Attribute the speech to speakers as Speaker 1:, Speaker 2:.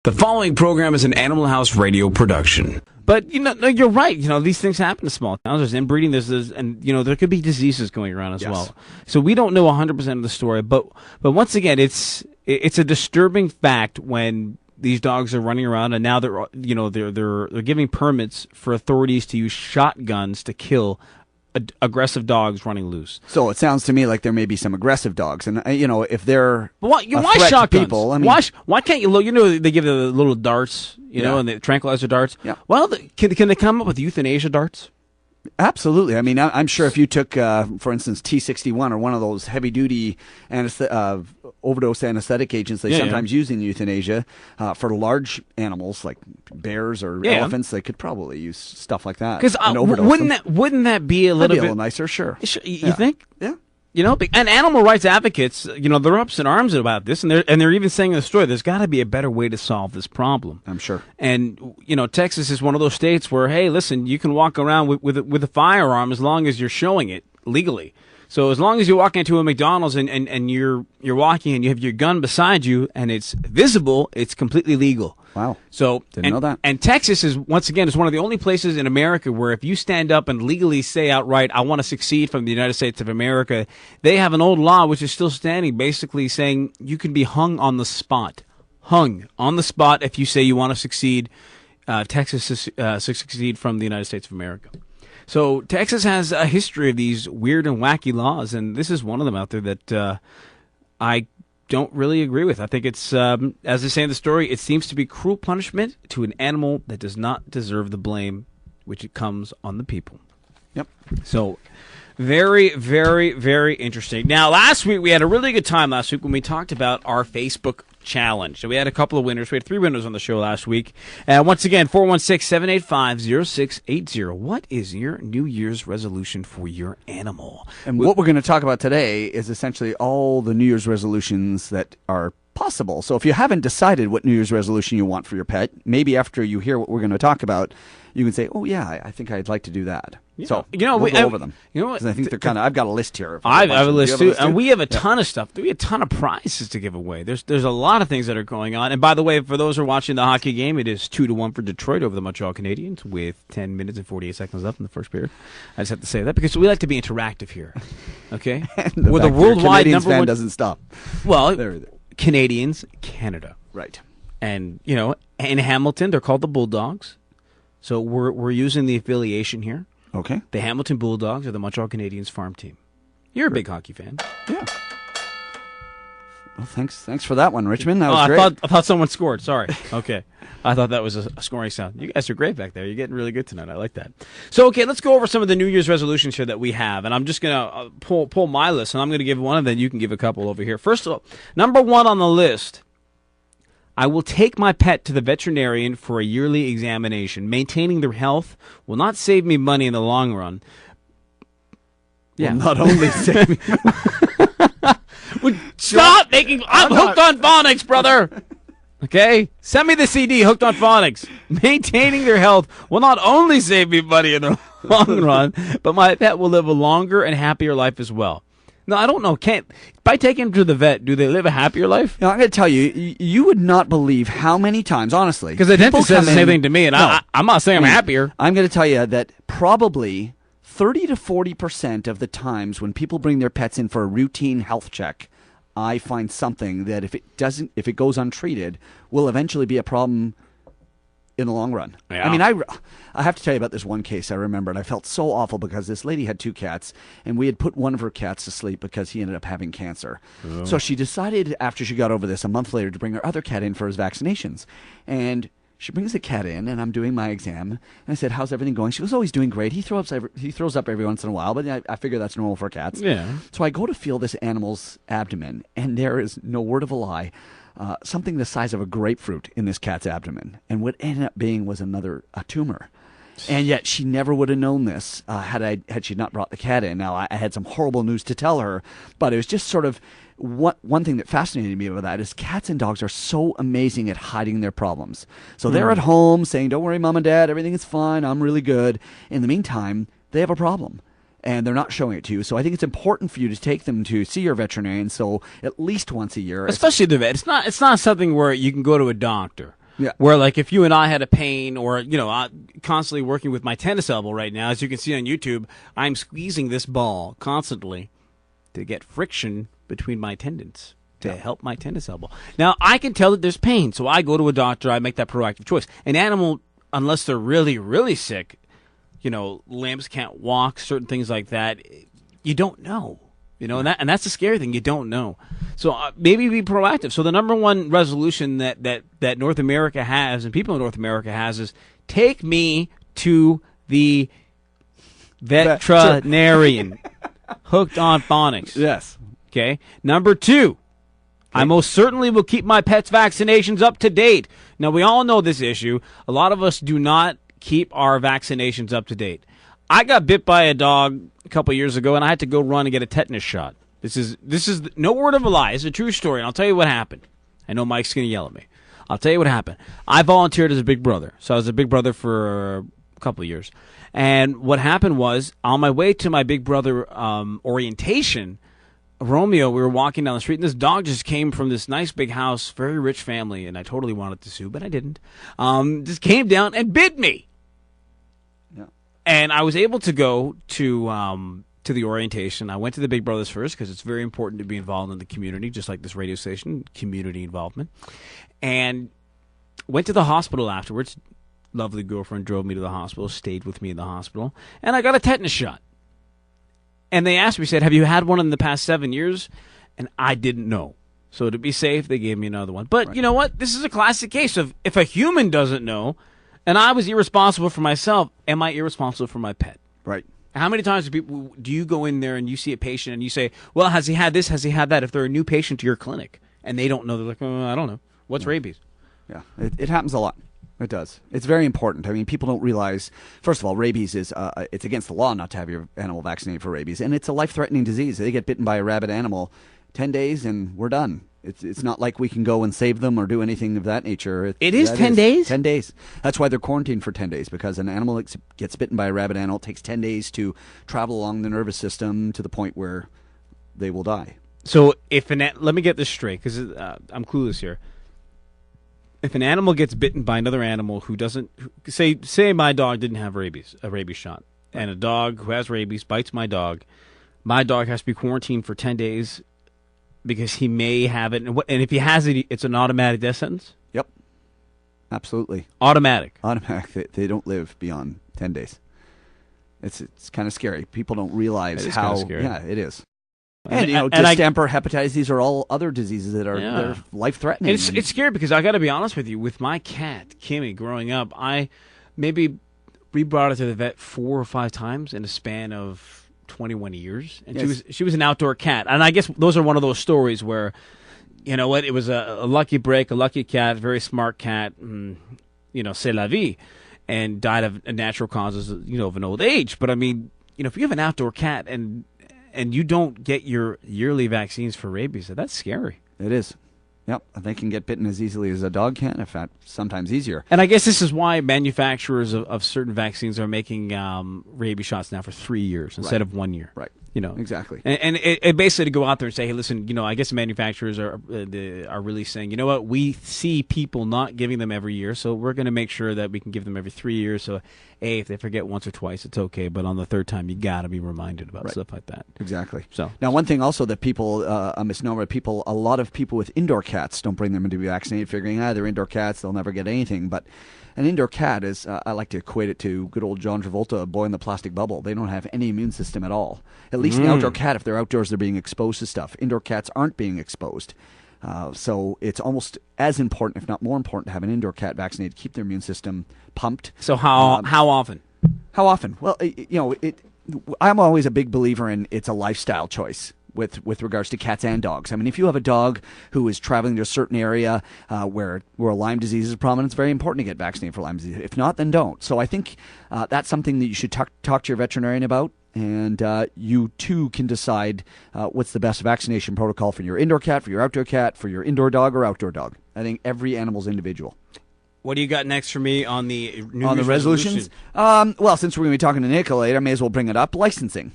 Speaker 1: The following program is an Animal House radio production.
Speaker 2: But, no, you're right. These things happen in small towns. There's inbreeding, and there could be diseases going around as well. So we don't know 100% of the story. But once again, it's a disturbing fact when these dogs are running around, and now they're giving permits for authorities to use shotguns to kill aggressive dogs running loose.
Speaker 3: So it sounds to me like there may be some aggressive dogs, and if they're
Speaker 2: why shotguns? People, why can't you look? They give the little darts, and the tranquilizer darts. Yeah. Well, can they come up with euthanasia darts?
Speaker 3: Absolutely. I mean, I'm sure if you took, for instance, T61 or one of those heavy-duty overdose anesthetic agents they sometimes use in euthanasia for large animals like bears or elephants, they could probably use stuff like that.
Speaker 2: Because wouldn't that be a little
Speaker 3: nicer? Sure.
Speaker 2: You think?
Speaker 3: Yeah.
Speaker 2: And animal rights advocates, they're up in arms about this, and they're even saying in the story, there's got to be a better way to solve this problem.
Speaker 3: I'm sure.
Speaker 2: And Texas is one of those states where, hey, listen, you can walk around with a firearm as long as you're showing it legally. So as long as you walk into a McDonald's and you're walking and you have your gun beside you and it's visible, it's completely legal.
Speaker 3: Wow.
Speaker 2: So
Speaker 3: didn't know that.
Speaker 2: And Texas is one of the only places in America where if you stand up and legally say outright, I want to succeed from the United States of America, they have an old law which is still standing, basically saying you can be hung on the spot. Hung on the spot if you say you want to succeed, Texas to succeed from the United States of America. So Texas has a history of these weird and wacky laws, and this is one of them out there that I don't really agree with. I think it's, as they say in the story, it seems to be cruel punishment to an animal that does not deserve the blame, which it comes on the people.
Speaker 3: Yep.
Speaker 2: So very, very, very interesting. Now, last week, we had a really good time last week when we talked about our Facebook challenge. So we had a couple of winners. We had 3 winners on the show last week. Once again, 416-785-0680. What is your New Year's resolution for your animal?
Speaker 3: And what we're going to talk about today is essentially all the New Year's resolutions that are possible. So if you haven't decided what New Year's resolution you want for your pet, maybe after you hear what we're going to talk about, you can say, oh, yeah, I think I'd like to do that. So we'll go over them.
Speaker 2: You know what?
Speaker 3: I think they're I've got a list here.
Speaker 2: I have a list too, and we have a ton of stuff. We have a ton of prizes to give away. There's a lot of things that are going on. And by the way, for those who are watching the hockey game, it is 2-1 for Detroit over the Montreal Canadiens with 10 minutes and 48 seconds left in the first period. I just have to say that because we like to be interactive here. Okay,
Speaker 3: with a worldwide number fan doesn't stop.
Speaker 2: Well, Canadians, Canada,
Speaker 3: right?
Speaker 2: And in Hamilton, they're called the Bulldogs. So we're using the affiliation here.
Speaker 3: Okay.
Speaker 2: The Hamilton Bulldogs are the Montreal Canadiens farm team. You're a big hockey fan.
Speaker 3: Yeah. Well, thanks for that one, Richmond. That was great.
Speaker 2: I thought someone scored. Sorry. Okay. I thought that was a scoring sound. You guys are great back there. You're getting really good tonight. I like that. So, okay, let's go over some of the New Year's resolutions here that we have. And I'm just going to pull my list, and I'm going to give one, and then you can give a couple over here. First of all, number 1 on the list, I will take my pet to the veterinarian for a yearly examination. Maintaining their health will not save me money in the long run.
Speaker 3: Yeah, not only save me
Speaker 2: Stop making... I'm hooked on phonics, brother! Okay? Send me the CD, Hooked on Phonics. Maintaining their health will not only save me money in the long run, but my pet will live a longer and happier life as well. No, I don't know. By taking them to the vet, do they live a happier life?
Speaker 3: No, I'm going to tell you, you would not believe how many times, honestly.
Speaker 2: Because the dentist says the same thing to me, and I'm not saying I'm happier.
Speaker 3: I'm going to tell you that probably 30 to 40% of the times when people bring their pets in for a routine health check, I find something that if it goes untreated, will eventually be a problem in the long run.
Speaker 2: Yeah.
Speaker 3: I mean, I have to tell you about this one case I remember, and I felt so awful because this lady had 2 cats, and we had put one of her cats to sleep because he ended up having cancer. Oh. So she decided after she got over this a month later to bring her other cat in for his vaccinations. And she brings the cat in, and I'm doing my exam. And I said, how's everything going? She goes, oh, he's doing great. He throws up every once in a while, but I figure that's normal for cats.
Speaker 2: Yeah.
Speaker 3: So I go to feel this animal's abdomen, and there is no word of a lie. Something the size of a grapefruit in this cat's abdomen. And what ended up being was a tumor. And yet she never would have known this had she not brought the cat in. Now, I had some horrible news to tell her, but it was just sort of one thing that fascinated me about that is cats and dogs are so amazing at hiding their problems. So they're at home saying, don't worry, Mom and Dad, everything is fine, I'm really good. In the meantime, they have a problem. And they're not showing it to you. So I think it's important for you to take them to see your veterinarian, so at least once a year.
Speaker 2: Especially the vet. It's not something where you can go to a doctor.
Speaker 3: Yeah.
Speaker 2: Where, like, if you and I had a pain or, constantly working with my tennis elbow right now, as you can see on YouTube, I'm squeezing this ball constantly to get friction between my tendons to help my tennis elbow. Now, I can tell that there's pain, so I go to a doctor, I make that proactive choice. An animal, unless they're really, really sick, limbs can't walk, certain things like that, you don't know. And that's the scary thing. You don't know. So maybe be proactive. So the number one resolution that North America has and people in North America has is take me to the veterinarian. Hooked on phonics.
Speaker 3: Yes.
Speaker 2: Okay. Number 2, I most certainly will keep my pets' vaccinations up to date. Now, we all know this issue. A lot of us do not keep our vaccinations up to date. I got bit by a dog a couple years ago, and I had to go run and get a tetanus shot. This is no word of a lie. It's a true story, and I'll tell you what happened. I know Mike's going to yell at me. I'll tell you what happened. I volunteered as a big brother, so I was a big brother for a couple of years. And what happened was, on my way to my big brother orientation, Romeo, we were walking down the street, and this dog just came from this nice big house, very rich family, and I totally wanted to sue, but I didn't. Just came down and bit me.
Speaker 3: Yeah.
Speaker 2: And I was able to go to the orientation. I went to the Big Brothers first because it's very important to be involved in the community, just like this radio station, community involvement. And went to the hospital afterwards. Lovely girlfriend drove me to the hospital, stayed with me in the hospital, and I got a tetanus shot. And they asked me, said, have you had one in the past 7 years? And I didn't know. So to be safe, they gave me another one. But right. You know what? This is a classic case of if a human doesn't know, and I was irresponsible for myself, am I irresponsible for my pet?
Speaker 3: Right.
Speaker 2: How many times do you go in there and you see a patient and you say, well, has he had this? Has he had that? If they're a new patient to your clinic and they don't know, they're like, oh, I don't know. What's rabies?
Speaker 3: Yeah, it happens a lot. It does. It's very important. I mean, people don't realize, first of all, rabies is, it's against the law not to have your animal vaccinated for rabies. And it's a life-threatening disease. They get bitten by a rabid animal, 10 days and we're done. It's not like we can go and save them or do anything of that nature.
Speaker 2: It is 10 days?
Speaker 3: 10 days. That's why they're quarantined for 10 days, because an animal gets bitten by a rabid animal. It takes 10 days to travel along the nervous system to the point where they will die.
Speaker 2: So if let me get this straight, because I'm clueless here. If an animal gets bitten by another animal who doesn't, say my dog didn't have a rabies shot, and a dog who has rabies bites my dog has to be quarantined for 10 days because he may have it. And if he has it, it's an automatic death sentence?
Speaker 3: Yep. Absolutely.
Speaker 2: Automatic.
Speaker 3: They don't live beyond 10 days. It's kind of scary. People don't realize how scary. Yeah, it is. And distemper, hepatitis, these are all other diseases that are they're life-threatening.
Speaker 2: It's scary because I got to be honest with you. With my cat, Kimmy, growing up, we brought her to the vet 4 or 5 times in a span of 21 years. And yes. she was an outdoor cat. And I guess those are one of those stories where, you know what, it was a lucky break, a lucky cat, very smart cat, c'est la vie, and died of natural causes, of an old age. But I mean, if you have an outdoor cat and you don't get your yearly vaccines for rabies, that's scary.
Speaker 3: It is. Yep, they can get bitten as easily as a dog can, if not sometimes easier.
Speaker 2: And I guess this is why manufacturers of certain vaccines are making rabies shots now for 3 years instead of 1 year.
Speaker 3: Right.
Speaker 2: Exactly. And it basically to go out there and say, hey, listen, I guess manufacturers are really saying, you know what, we see people not giving them every year, so we're going to make sure that we can give them every 3 years. So, if they forget once or twice, it's okay, but on the third time, you got to be reminded about stuff like that.
Speaker 3: Exactly.
Speaker 2: So
Speaker 3: now, one thing also that people a misnomer, a lot of people with indoor cats don't bring them in to be vaccinated, figuring they're indoor cats, they'll never get anything, but an indoor cat is, I like to equate it to good old John Travolta, a boy in the plastic bubble. They don't have any immune system at all. At least an outdoor cat, if they're outdoors, they're being exposed to stuff. Indoor cats aren't being exposed. So it's almost as important, if not more important, to have an indoor cat vaccinated, keep their immune system pumped.
Speaker 2: So how often?
Speaker 3: How often? Well, I'm always a big believer in it's a lifestyle choice. With regards to cats and dogs. I mean, if you have a dog who is traveling to a certain area where Lyme disease is prominent, it's very important to get vaccinated for Lyme disease. If not, then don't. So I think that's something that you should talk to your veterinarian about, and you too can decide what's the best vaccination protocol for your indoor cat, for your outdoor cat, for your indoor dog or outdoor dog. I think every animal's individual.
Speaker 2: What do you got next for me on the New
Speaker 3: Year's resolutions? Well, since we're going to be talking to Nicolette, I may as well bring it up. Licensing.